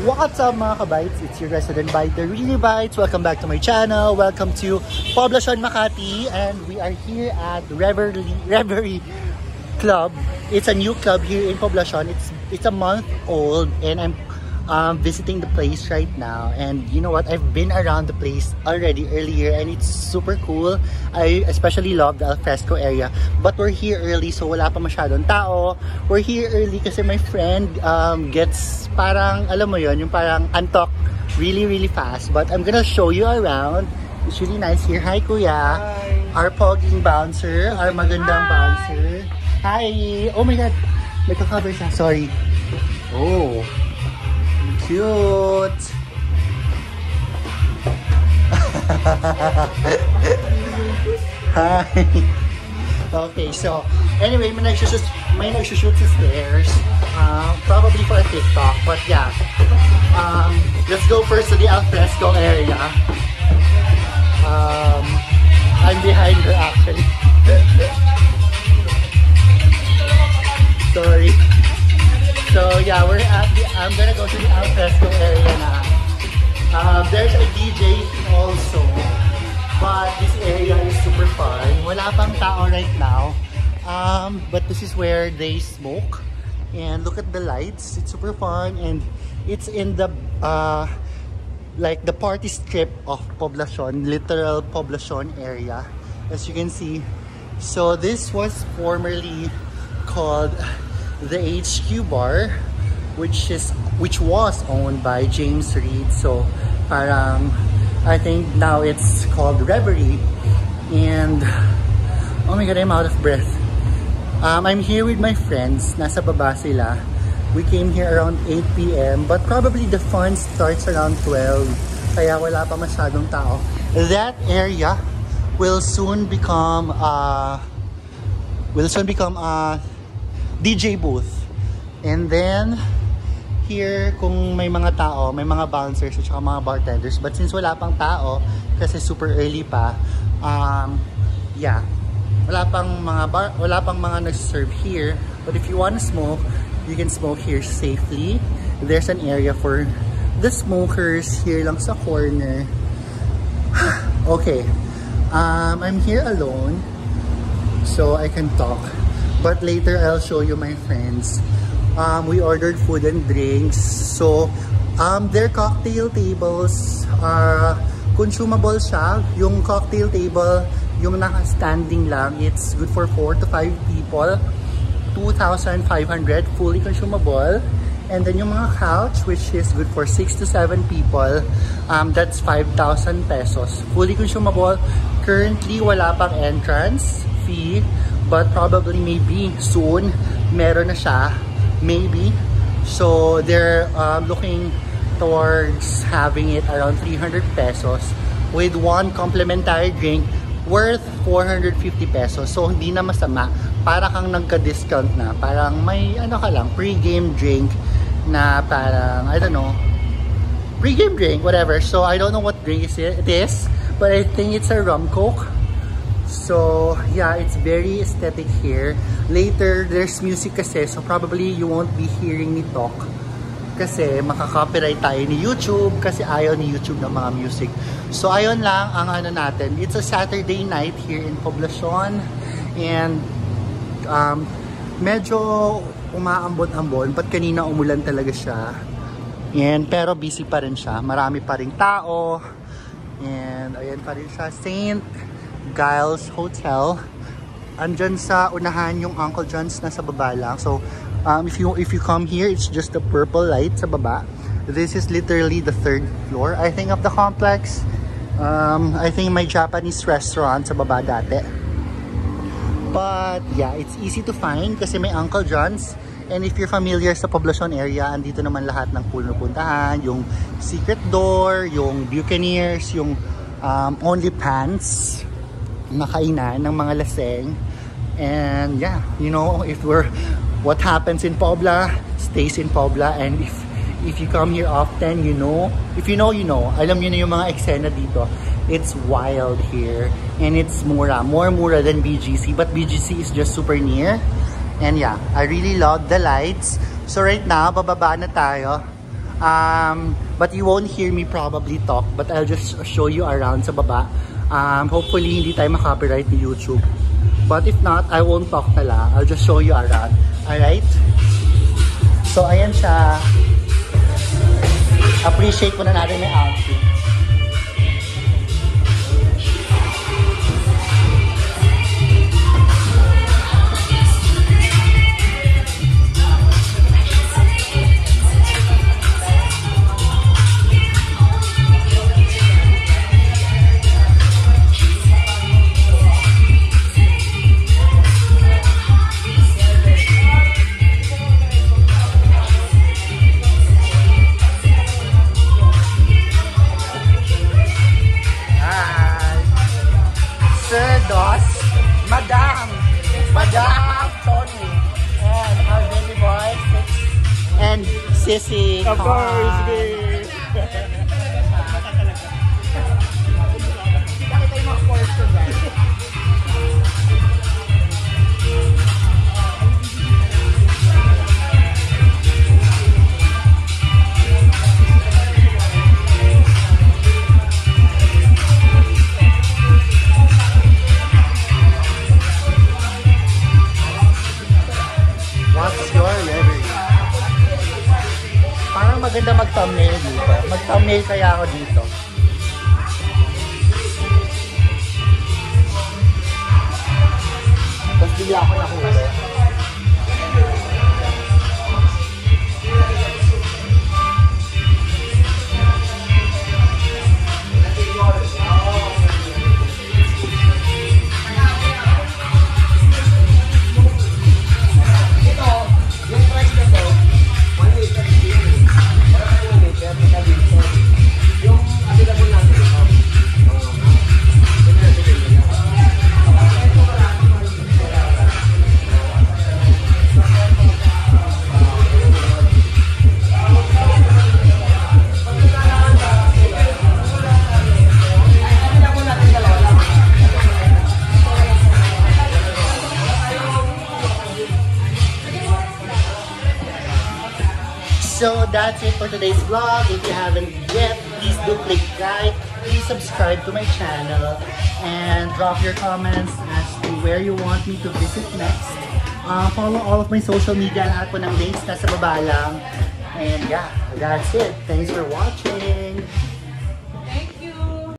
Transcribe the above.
What's up mga kabites? It's your resident biter, Really Bites. Welcome back to my channel. Welcome to Poblacion, Makati. And we are here at Reverie Club. It's a new club here in Poblacion. It's a month old and I'm visiting the place right now. And you know what? I've been around the place already earlier and it's super cool. I especially love the alfresco area. But we're here early so wala pa masyadong tao. We're here early kasi my friend gets parang, alam mo yun, yung parang antok really fast. But I'm gonna show you around. It's really nice here. Hi Kuya. Hi. Our pogging bouncer. Our magandang bouncer. Hi. Oh my God. May cover siya. Sorry. Oh. Cute. Hi. Okay, so anyway, may nagsushoot sa stairs. Probably for a TikTok, but yeah. Let's go first to the alfresco area. I'm behind her actually. Sorry. So yeah, I'm gonna go to the alfresco area now. There's a DJ also, but this area is super fun. Wala pang tao right now, but this is where they smoke. And look at the lights. It's super fun, and it's in the like the party strip of Poblacion, literal Poblacion area, as you can see. So this was formerly called the HQ Bar, which was owned by James Reid. So parang I think now it's called Reverie. And oh my God, I'm out of breath. I'm here with my friends. Nasa baba sila. We came here around 8 PM, but probably the fun starts around 12. Kaya wala pa masyadong tao. That area will soon become a DJ booth. And then here, kung may mga tao, may mga bouncers at saka mga bartenders. But since wala pang tao, kasi super early pa, yeah, wala pang mga nag-serve here. But if you want to smoke, you can smoke here safely. There's an area for the smokers here lang sa corner. Okay, I'm here alone, so I can talk. But later, I'll show you my friends. We ordered food and drinks. So, their cocktail tables are consumable siya. Yung cocktail table, yung naka-standing lang, it's good for 4 to 5 people. 2,500, fully consumable. And then yung mga couch, which is good for 6 to 7 people, that's 5,000 pesos. Fully consumable. Currently, wala pang entrance fee. But probably maybe soon meron na siya, maybe. So they're looking towards having it around 300 pesos with one complimentary drink worth 450 pesos. So hindi na masama, para kang nagka-discount na, parang may ano ka lang, pre-game drink na parang, I don't know, pre-game drink, whatever. So I don't know what drink it is, but I think it's a rum coke. So yeah, it's very aesthetic here. Later, there's music kasi, so probably you won't be hearing me talk kasi makaka-copyright tayo ni YouTube kasi ayaw ni YouTube ng mga music. So ayun lang ang ano natin. It's a Saturday night here in Poblacion and medyo umaambon-ambon, but kanina umulan talaga siya. And pero busy pa rin siya. Marami pa rin tao. And ayan pa rin siya, St. Giles Hotel. Andyan sa unahan yung Uncle John's, nasa baba lang. So if you come here, it's just the purple light sa baba. This is literally the 3rd floor, I think, of the complex. I think may Japanese restaurant sa baba dati. But yeah, it's easy to find kasi may Uncle John's. And if you're familiar sa Poblacion area, andito naman lahat ng pool na puntahan. Yung Secret Door, yung Buccaneers, yung Only Pants na kainan ng mga laseng. And yeah, you know, what happens in Pobla stays in Pobla. And if you come here often, you know, if you know, you know. Alam niyo na yung mga eksena dito. It's wild here and it's more mura than BGC, but BGC is just super near. And yeah, I really love the lights. So right now, bababa na tayo. But you won't hear me probably talk, but I'll just show you around sa baba. Hopefully, hindi tayo makopyright ni YouTube. But if not, I won't talk na lang. I'll just show you around. Alright? So, ayan siya. Appreciate mo na natin may outfit. Madam Tony and our baby boy and Sissy. Of course, maganda mag-thumbnail dito. Mag-thumbnail kaya ako dito. Tapos bigla ako nakuha. So that's it for today's vlog. If you haven't yet, please do click like, please subscribe to my channel, and drop your comments as to where you want me to visit next. Follow all of my social media, lahat po ng links nasa baba lang. And yeah, that's it. Thanks for watching.